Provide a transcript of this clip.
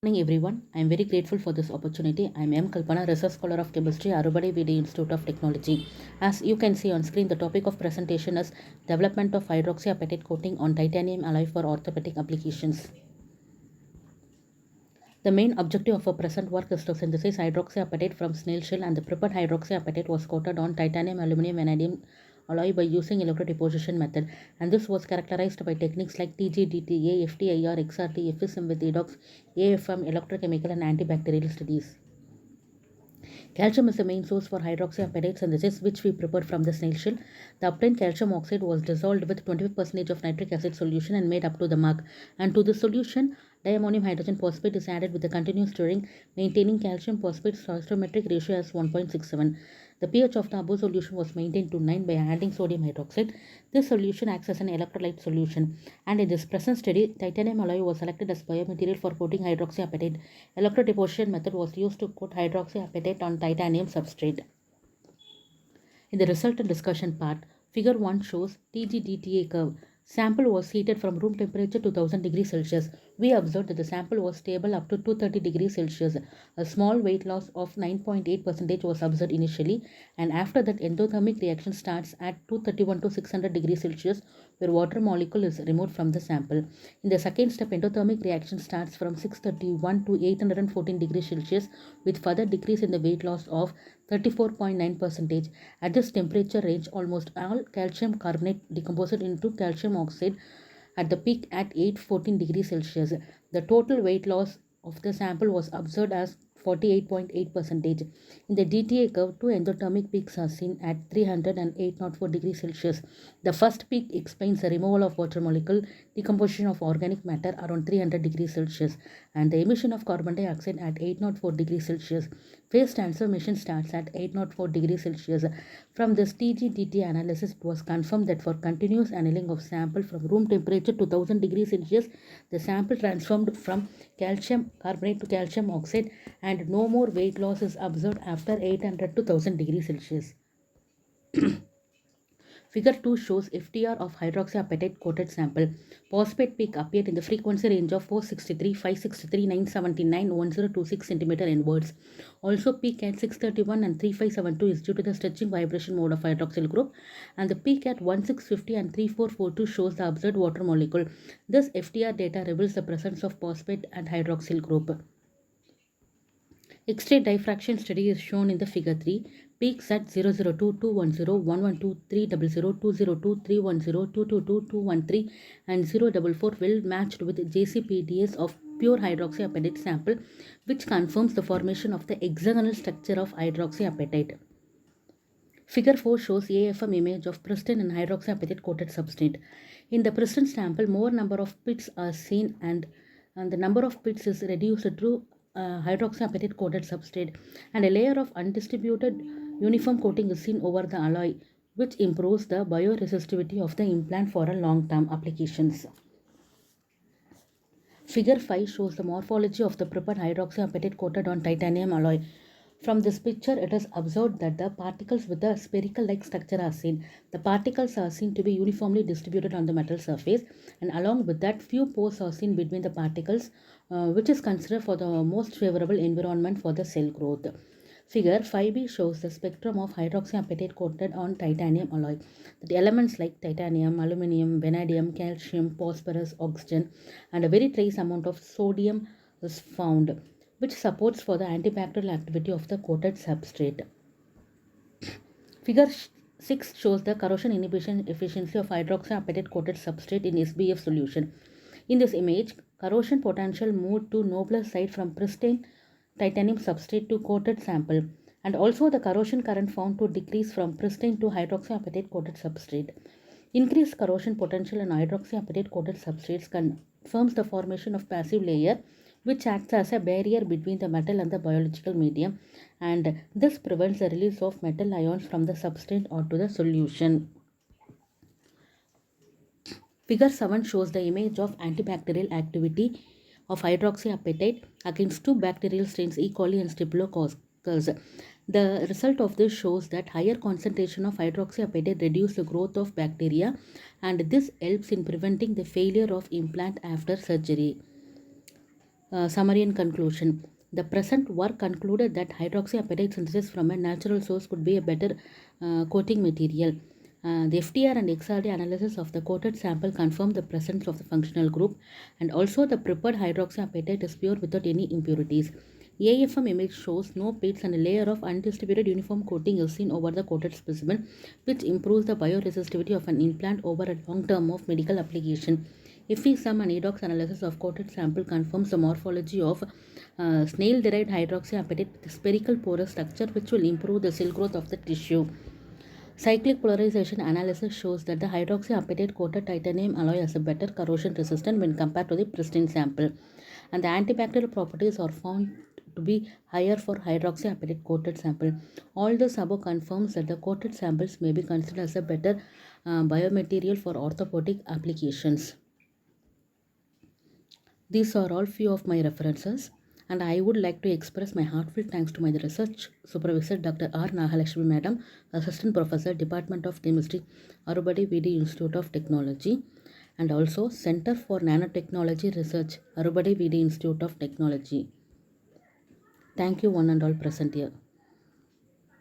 Morning everyone. I am very grateful for this opportunity. I am M. Kalpana, Research Scholar of Chemistry, Arubadi VD Institute of Technology. As you can see on screen, the topic of presentation is development of hydroxyapatite coating on titanium alloy for orthopedic applications. The main objective of our present work is to synthesize hydroxyapatite from snail shell, and the prepared hydroxyapatite was coated on titanium, aluminum, vanadium alloy by using electrodeposition method, and this was characterized by techniques like TGDTA, FTIR, XRT, FSM with EDOX, AFM, electrochemical and antibacterial studies. Calcium is the main source for hydroxyapatite synthesis, which we prepared from the snail shell. The obtained calcium oxide was dissolved with 25% of nitric acid solution and made up to the mark. And to the solution, diammonium hydrogen phosphate is added with the continuous stirring, maintaining calcium phosphate stoichiometric ratio as 1.67. The pH of the above solution was maintained to 9 by adding sodium hydroxide. This solution acts as an electrolyte solution, and in this present study, titanium alloy was selected as biomaterial for coating hydroxyapatite. Electrodeposition method was used to coat hydroxyapatite on titanium substrate. In the result and discussion part, figure 1 shows TGDTA curve. Sample was heated from room temperature to 1000 degrees Celsius. We observed that the sample was stable up to 230 degrees Celsius. A small weight loss of 9.8% was observed initially, and after that endothermic reaction starts at 231 to 600 degrees Celsius, where water molecule is removed from the sample. In the second step, endothermic reaction starts from 631 to 814 degrees Celsius, with further decrease in the weight loss of 34.9%. At this temperature range, almost all calcium carbonate decomposed into calcium oxide at the peak at 814 degrees Celsius. The total weight loss of the sample was observed as 48.8%. In the DTA curve, two endothermic peaks are seen at 300 and 804 degrees Celsius. The first peak explains the removal of water molecule, decomposition of organic matter around 300 degrees Celsius, and the emission of carbon dioxide at 804 degrees Celsius. Phase transformation starts at 804 degrees Celsius. From this TGDT analysis, it was confirmed that for continuous annealing of sample from room temperature to 1000 degrees Celsius, the sample transformed from calcium carbonate to calcium oxide, and no more weight loss is observed after 800 to 1000 degrees Celsius. Figure 2 shows FTR of hydroxyapatite coated sample. Phosphate peak appeared in the frequency range of 463, 563, 979, 1026 cm inwards. Also peak at 631 and 3572 is due to the stretching vibration mode of hydroxyl group, and the peak at 1650 and 3442 shows the observed water molecule. This FTR data reveals the presence of phosphate and hydroxyl group. X-ray diffraction study is shown in the figure 3. Peaks at 002, 210, 112, 300, 202, 310, 222, 213 and 044 will matched with JCPDS of pure hydroxyapatite sample, which confirms the formation of the hexagonal structure of hydroxyapatite. Figure 4 shows AFM image of pristine and hydroxyapatite coated substrate. In the pristine sample, more number of pits are seen, and the number of pits is reduced to hydroxyapatite coated substrate, and a layer of undistributed uniform coating is seen over the alloy, which improves the bioresistivity of the implant for a long-term applications. Figure 5 shows the morphology of the prepared hydroxyapatite coated on titanium alloy. From this picture, it is observed that the particles with a spherical-like structure are seen. The particles are seen to be uniformly distributed on the metal surface, and along with that, few pores are seen between the particles, which is considered for the most favorable environment for the cell growth. Figure 5b shows the spectrum of hydroxyapatite coated on titanium alloy. The elements like titanium, aluminum, vanadium, calcium, phosphorus, oxygen, and a very trace amount of sodium is found, which supports for the antibacterial activity of the coated substrate. Figure 6 shows the corrosion inhibition efficiency of hydroxyapatite coated substrate in SBF solution. In this image, corrosion potential moved to nobler side from pristine titanium substrate to coated sample, and also the corrosion current found to decrease from pristine to hydroxyapatite coated substrate. Increased corrosion potential in hydroxyapatite coated substrates confirms the formation of passive layer, which acts as a barrier between the metal and the biological medium, and this prevents the release of metal ions from the substrate onto the solution. Figure 7 shows the image of antibacterial activity of hydroxyapatite against two bacterial strains, E. coli and Staphylococcus. The result of this shows that higher concentration of hydroxyapatite reduce the growth of bacteria, and this helps in preventing the failure of implant after surgery. Summary and conclusion. The present work concluded that hydroxyapatite synthesis from a natural source could be a better coating material. The FTR and XRD analysis of the coated sample confirmed the presence of the functional group, and also the prepared hydroxyapatite is pure without any impurities. AFM image shows no pits and a layer of undistributed uniform coating is seen over the coated specimen, which improves the bioresistivity of an implant over a long term of medical application. FESUM and EDOX analysis of coated sample confirms the morphology of snail-derived hydroxyapatite with spherical porous structure, which will improve the cell growth of the tissue. Cyclic polarization analysis shows that the hydroxyapatite coated titanium alloy has a better corrosion resistance when compared to the pristine sample, and the antibacterial properties are found to be higher for hydroxyapatite coated sample. All this above confirms that the coated samples may be considered as a better biomaterial for orthopedic applications. These are all few of my references, and I would like to express my heartfelt thanks to my research supervisor Dr. R. Nagalakshmi Madam, Assistant Professor, Department of Chemistry, Arubadi VD Institute of Technology, and also Center for Nanotechnology Research, Arubadi VD Institute of Technology. Thank you one and all present here.